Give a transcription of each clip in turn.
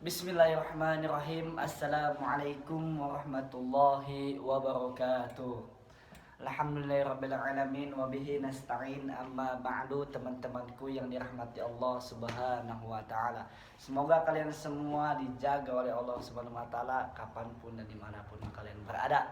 Bismillahirrahmanirrahim. Assalamualaikum warahmatullahi wabarakatuh. Alhamdulillahirrabbilalamin. Wabihi nasta'in, amma ba'du. Teman-temanku yang dirahmati Allah subhanahu wa ta'ala, semoga kalian semua dijaga oleh Allah subhanahu wa ta'ala kapanpun dan dimanapun kalian berada.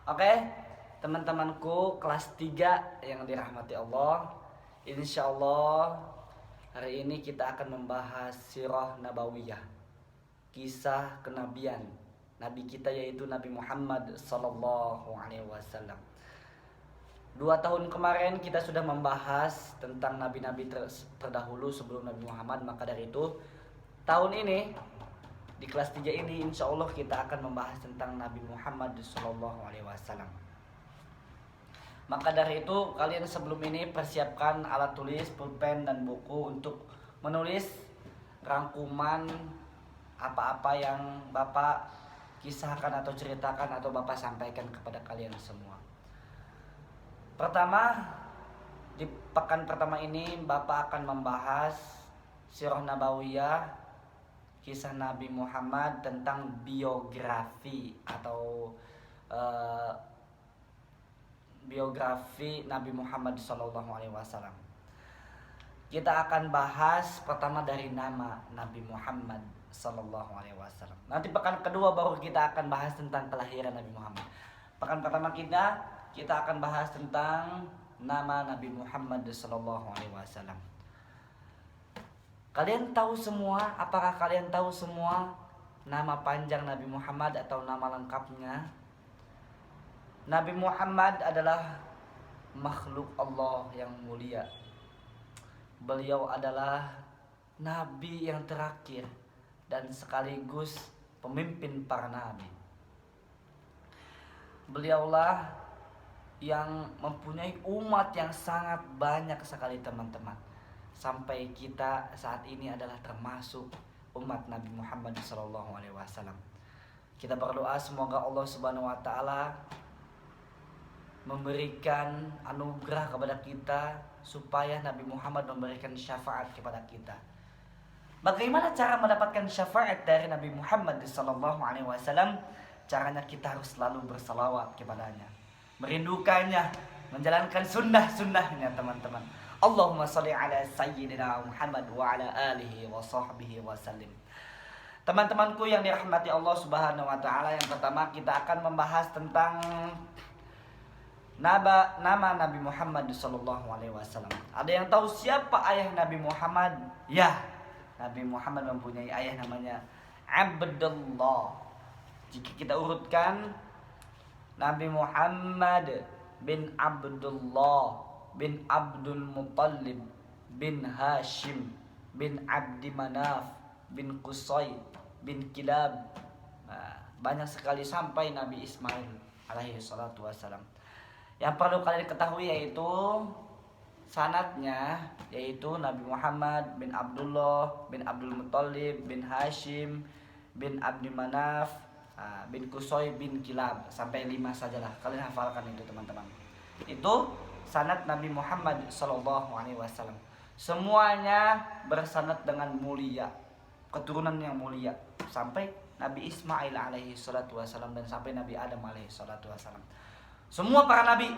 Oke, teman-temanku kelas 3 yang dirahmati Allah, insya Allah hari ini kita akan membahas sirah nabawiyah, kisah kenabian Nabi kita, yaitu Nabi Muhammad Sallallahu Alaihi Wasallam. 2 tahun kemarin kita sudah membahas tentang nabi-nabi terdahulu sebelum Nabi Muhammad. Maka dari itu tahun ini di kelas 3 ini insya Allah kita akan membahas tentang Nabi Muhammad Sallallahu Alaihi Wasallam. Maka dari itu kalian sebelum ini persiapkan alat tulis, pulpen dan buku untuk menulis rangkuman apa-apa yang Bapak kisahkan atau ceritakan atau Bapak sampaikan kepada kalian semua. Pertama, di pekan pertama ini Bapak akan membahas sirah nabawiyah, kisah Nabi Muhammad tentang biografi atau biografi Nabi Muhammad SAW. Kita akan bahas pertama dari nama Nabi Muhammad SAW. Nanti pekan kedua baru kita akan bahas tentang kelahiran Nabi Muhammad. Pekan pertama kita akan bahas tentang nama Nabi Muhammad SAW. Kalian tahu semua? Apakah kalian tahu semua nama panjang Nabi Muhammad atau nama lengkapnya? Nabi Muhammad adalah makhluk Allah yang mulia. Beliau adalah nabi yang terakhir dan sekaligus pemimpin para nabi. Beliaulah yang mempunyai umat yang sangat banyak sekali, teman-teman. Sampai kita saat ini adalah termasuk umat Nabi Muhammad SAW. Kita berdoa semoga Allah Subhanahu wa taala memberikan anugerah kepada kita supaya Nabi Muhammad memberikan syafaat kepada kita. Bagaimana cara mendapatkan syafaat dari Nabi Muhammad SAW? Caranya kita harus selalu bersalawat kepadanya, merindukannya, menjalankan sunnah-sunnahnya, teman-teman. Allahumma sholli ala sayyidina Muhammad wa ala alihi wa sahbihi wa sallim. Teman-temanku yang dirahmati Allah Subhanahu wa taala, yang pertama kita akan membahas tentang nama Nabi Muhammad SAW. Ada yang tahu siapa ayah Nabi Muhammad? Ya, Nabi Muhammad mempunyai ayah namanya Abdullah. Jika kita urutkan, Nabi Muhammad bin Abdullah bin Abdul Muttalib bin Hashim bin Abdi Manaf bin Qusay bin Kilab. Banyak sekali sampai Nabi Ismail alaihi salatu wassalam. Yang perlu kalian ketahui yaitu sanadnya, yaitu Nabi Muhammad bin Abdullah bin Abdul Muttalib bin Hashim bin Abdi Manaf bin Qusay bin Kilab, sampai 5 sajalah. Kalian hafalkan itu, teman-teman. Itu sanad Nabi Muhammad SAW. Semuanya bersanad dengan mulia, keturunan yang mulia, sampai Nabi Ismail alaihi salatu wassalam dan sampai Nabi Adam alaihi salatu wassalam. Semua para nabi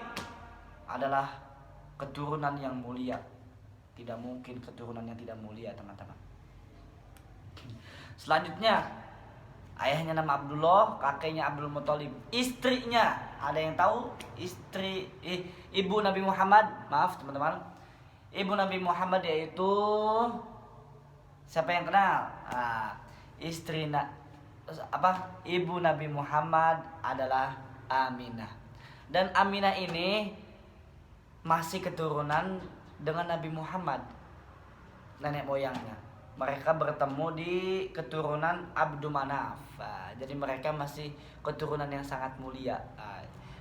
adalah keturunan yang mulia. Tidak mungkin keturunan yang tidak mulia, teman-teman. Selanjutnya, ayahnya nama Abdullah, kakeknya Abdul Muttalib. Istrinya, ada yang tahu? Ibu Nabi Muhammad, maaf teman-teman. Ibu Nabi Muhammad yaitu, siapa yang kenal? Ibu Nabi Muhammad adalah Aminah. Dan Aminah ini masih keturunan dengan Nabi Muhammad, nenek moyangnya. Mereka bertemu di keturunan Abdu Manaf. Jadi mereka masih keturunan yang sangat mulia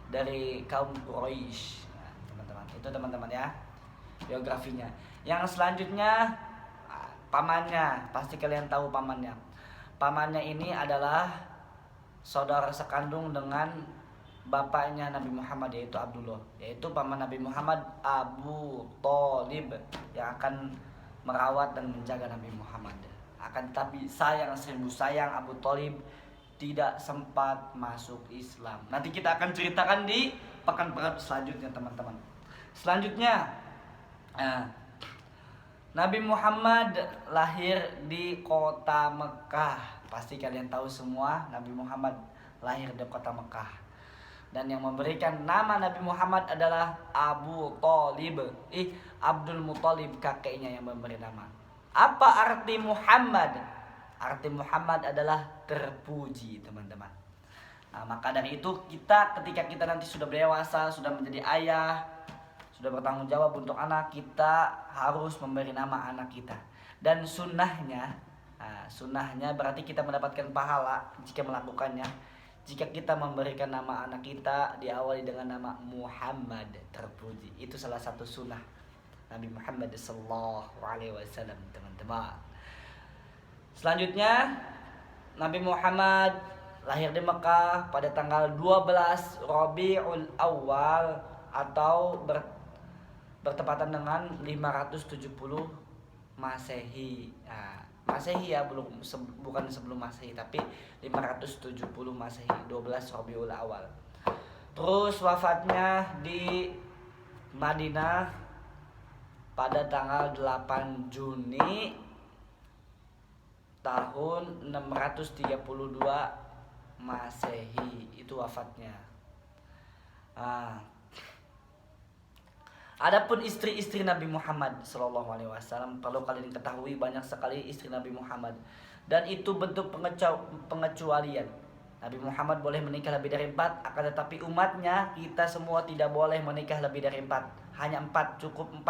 dari kaum Quraisy, teman-teman. Itu, teman-teman, ya, biografinya. Yang selanjutnya, pamannya. Pasti kalian tahu pamannya. Pamannya ini adalah saudara sekandung dengan bapaknya Nabi Muhammad, yaitu Abdullah, yaitu paman Nabi Muhammad, Abu Thalib, yang akan merawat dan menjaga Nabi Muhammad. Akan tetapi sayang seribu sayang Abu Thalib tidak sempat masuk Islam. Nanti kita akan ceritakan di pekan-pekan selanjutnya teman-teman. Selanjutnya Nabi Muhammad lahir di kota Mekah. Pasti kalian tahu semua Nabi Muhammad lahir di kota Mekah. Dan yang memberikan nama Nabi Muhammad adalah Abu Thalib. Abdul Muthalib kakeknya yang memberi nama. Apa arti Muhammad? Arti Muhammad adalah terpuji, teman-teman. Nah, maka dari itu ketika kita nanti sudah dewasa, sudah menjadi ayah, sudah bertanggung jawab untuk anak, kita harus memberi nama anak kita. Dan sunnahnya berarti kita mendapatkan pahala jika melakukannya. Jika kita memberikan nama anak kita diawali dengan nama Muhammad, terpuji. Itu salah satu sunnah Nabi Muhammad SAW, teman-teman. Selanjutnya Nabi Muhammad lahir di Mekah pada tanggal 12 Rabiul Awal atau bertepatan dengan 570 Masehi. Masehi ya, bukan sebelum Masehi, tapi 570 Masehi, 12 Rabiul Awal. Terus wafatnya di Madinah pada tanggal 8 Juni tahun 632 Masehi, itu wafatnya. Adapun istri-istri Nabi Muhammad SAW, perlu kalian ketahui banyak sekali istri Nabi Muhammad, dan itu bentuk pengecualian. Nabi Muhammad boleh menikah lebih dari 4, akan tetapi umatnya kita semua tidak boleh menikah lebih dari 4. Hanya 4, cukup 4.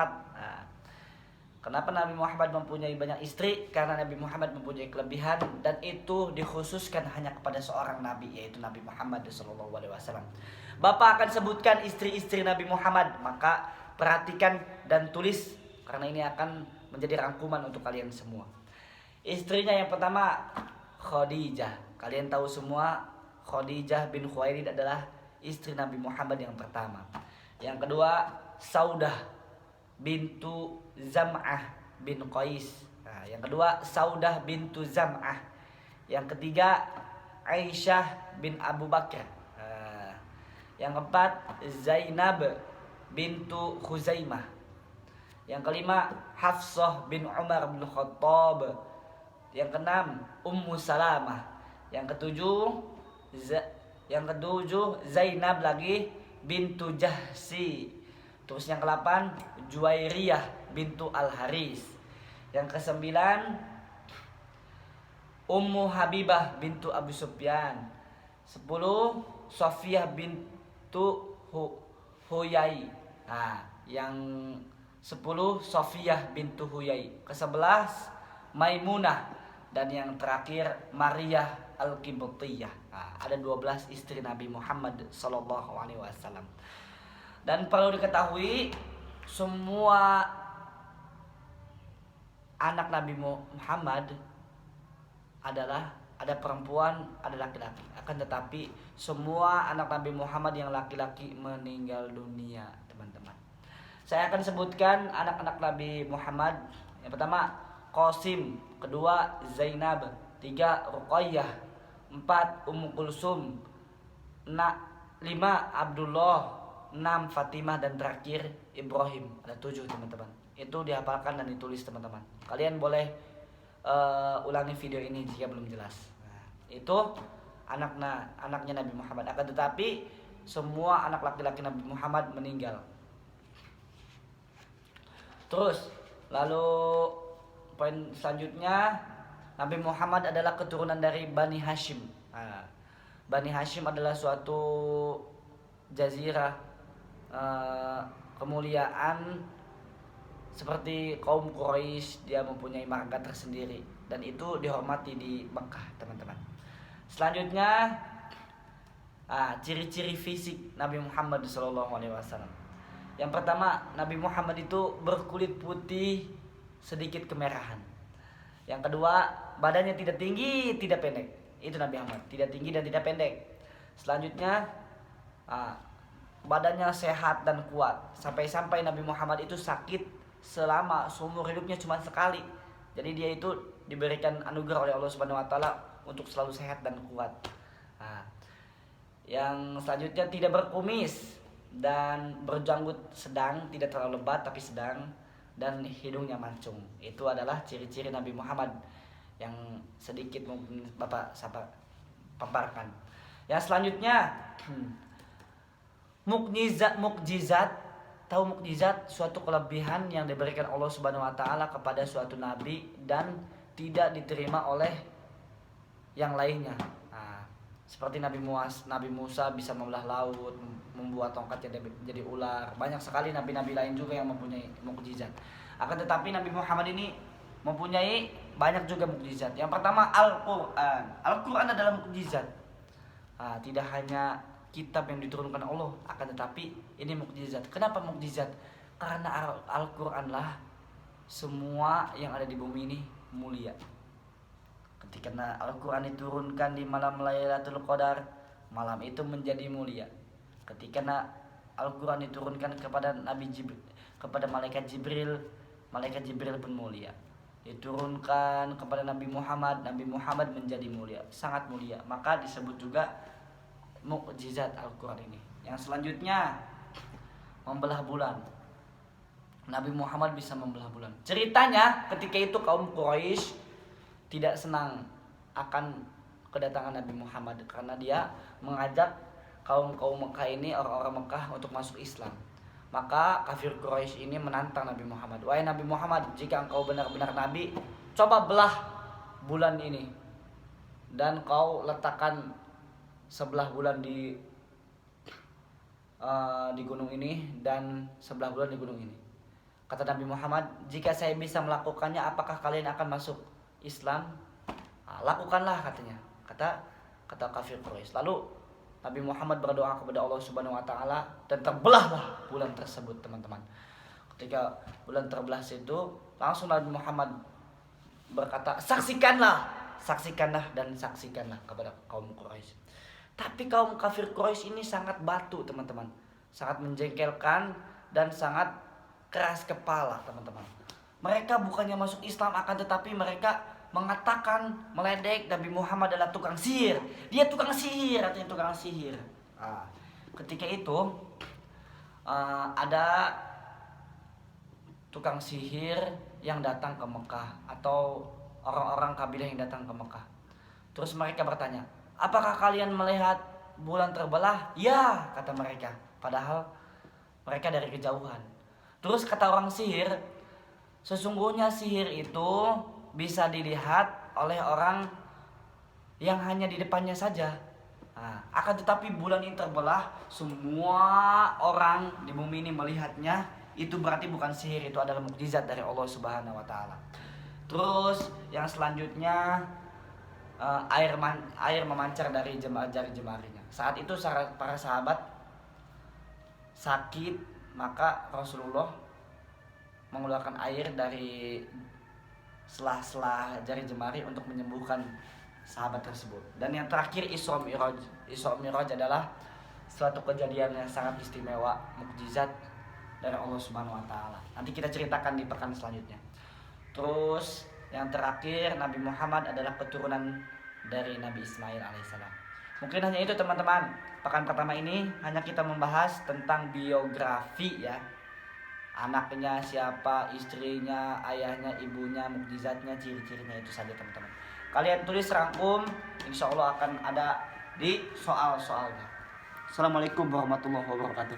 Kenapa Nabi Muhammad mempunyai banyak istri? Karena Nabi Muhammad mempunyai kelebihan, dan itu dikhususkan hanya kepada seorang Nabi, yaitu Nabi Muhammad SAW. Bapak akan sebutkan istri-istri Nabi Muhammad, maka perhatikan dan tulis, karena ini akan menjadi rangkuman untuk kalian semua. Istrinya yang pertama Khadijah. Kalian tahu semua Khadijah bin Khuwailid adalah istri Nabi Muhammad yang pertama. Yang kedua Saudah bintu Zam'ah bin Qais. Yang kedua Saudah bintu Zam'ah. Yang ketiga Aisyah bin Abu Bakar. Yang keempat Zainab bintu Khuzaimah. Yang kelima Hafsah bin Umar bin Khattab. Yang keenam Ummu Salamah. Yang ketujuh Zainab lagi bintu Jahsi. Terus yang ke-8 Juwairiyah bintu Al-Haris. Yang ke-9 Ummu Habibah bintu Abu Sufyan. 10 Sofiyah bintu Huyai. Yang 10 Sofiyah bintu Huyai. Ke-11 Maimunah. Dan yang terakhir Maria Al-Qibtiyah. Ada 12 istri Nabi Muhammad SAW. Dan perlu diketahui semua anak Nabi Muhammad adalah ada perempuan, ada laki-laki. Akan tetapi semua anak Nabi Muhammad yang laki-laki meninggal dunia, teman-teman. Saya akan sebutkan anak-anak Nabi Muhammad. Yang pertama Qasim, kedua Zainab, 3 Ruqayyah, 4 Ummu Kulsum, 5 Abdullah, 6 Fatimah, dan terakhir Ibrahim. Ada 7, teman-teman. Itu dihafalkan dan ditulis, teman-teman. Kalian boleh ulangi video ini jika belum jelas. Itu anaknya Nabi Muhammad. Akan tetapi semua anak laki-laki Nabi Muhammad meninggal. Terus lalu poin selanjutnya, Nabi Muhammad adalah keturunan dari Bani Hashim. Bani Hashim adalah suatu jazirah kemuliaan seperti kaum Quraisy. Dia mempunyai marga tersendiri dan itu dihormati di Mekah, teman-teman. Selanjutnya ciri-ciri fisik Nabi Muhammad SAW. Yang pertama, Nabi Muhammad itu berkulit putih sedikit kemerahan. Yang kedua, badannya tidak tinggi, tidak pendek. Itu Nabi Muhammad, tidak tinggi dan tidak pendek. Selanjutnya, badannya sehat dan kuat. Sampai-sampai Nabi Muhammad itu sakit selama seumur hidupnya cuma sekali. Jadi dia itu diberikan anugerah oleh Allah Subhanahu wa taala untuk selalu sehat dan kuat. Nah, yang selanjutnya tidak berkumis dan berjanggut sedang, tidak terlalu lebat tapi sedang, dan hidungnya mancung. Itu adalah ciri-ciri Nabi Muhammad yang sedikit mungkin Bapak paparkan. Yang selanjutnya mukjizat. Tahu mukjizat, suatu kelebihan yang diberikan Allah Subhanahu wa taala kepada suatu nabi dan tidak diterima oleh yang lainnya. Nah, seperti Nabi Musa bisa membelah laut, membuat tongkatnya jadi ular. Banyak sekali nabi-nabi lain juga yang mempunyai mukjizat. Akan tetapi Nabi Muhammad ini mempunyai banyak juga mukjizat. Yang pertama Al-Qur'an. Al-Qur'an adalah mukjizat. Nah, tidak hanya kitab yang diturunkan Allah, akan tetapi ini mukjizat. Kenapa mukjizat? Karena Al-Qur'an lah semua yang ada di bumi ini mulia. Ketika Al-Qur'an diturunkan di malam Lailatul Qadar, malam itu menjadi mulia. Ketika Al-Qur'an diturunkan kepada kepada malaikat Jibril pun mulia. Diturunkan kepada Nabi Muhammad menjadi mulia, sangat mulia. Maka disebut juga mukjizat Al-Qur'an ini. Yang selanjutnya membelah bulan. Nabi Muhammad bisa membelah bulan. Ceritanya ketika itu kaum Quraisy tidak senang akan kedatangan Nabi Muhammad karena dia mengajak kaum Mekah ini, orang-orang Mekah untuk masuk Islam. Maka kafir Quraisy ini menantang Nabi Muhammad. Wahai Nabi Muhammad, jika engkau benar-benar nabi, coba belah bulan ini dan kau letakkan sebelah bulan di gunung ini dan sebelah bulan di gunung ini. Kata Nabi Muhammad, jika saya bisa melakukannya, apakah kalian akan masuk Islam? Lakukanlah, katanya. Kata kafir Quraisy. Lalu Nabi Muhammad berdoa kepada Allah Subhanahu wa taala dan terbelahlah bulan tersebut, teman-teman. Ketika bulan terbelah itu, langsung Nabi Muhammad berkata, saksikanlah kepada kaum Quraisy. Tapi kaum kafir Quraisy ini sangat batu, teman-teman. Sangat menjengkelkan dan sangat keras kepala, teman-teman. Mereka bukannya masuk Islam, akan tetapi mereka mengatakan, meledek Nabi Muhammad adalah tukang sihir. Dia tukang sihir, artinya tukang sihir. Ketika itu ada tukang sihir yang datang ke Mekah, atau orang-orang kabilah yang datang ke Mekah. Terus mereka bertanya, apakah kalian melihat bulan terbelah? Ya, kata mereka. Padahal mereka dari kejauhan. Terus kata orang sihir, sesungguhnya sihir itu bisa dilihat oleh orang yang hanya di depannya saja. Akan tetapi bulan ini terbelah, semua orang di bumi ini melihatnya. Itu berarti bukan sihir, itu adalah mukjizat dari Allah Subhanahu wa taala. Terus yang selanjutnya air memancar dari jari jemarinya. Saat itu para sahabat sakit, maka Rasulullah mengeluarkan air dari sela-sela jari jemari untuk menyembuhkan sahabat tersebut. Dan yang terakhir Isra Mi'raj adalah suatu kejadian yang sangat istimewa, mukjizat dari Allah Subhanahu wa taala. Nanti kita ceritakan di pekan selanjutnya. Terus yang terakhir, Nabi Muhammad adalah keturunan dari Nabi Ismail alaihissalam. Mungkin hanya itu, teman-teman. Pekan pertama ini hanya kita membahas tentang biografi, ya. Anaknya siapa, istrinya, ayahnya, ibunya, mukjizatnya, ciri-cirinya, itu saja, teman-teman. Kalian tulis rangkum, insya Allah akan ada di soal-soalnya. Assalamualaikum warahmatullahi wabarakatuh.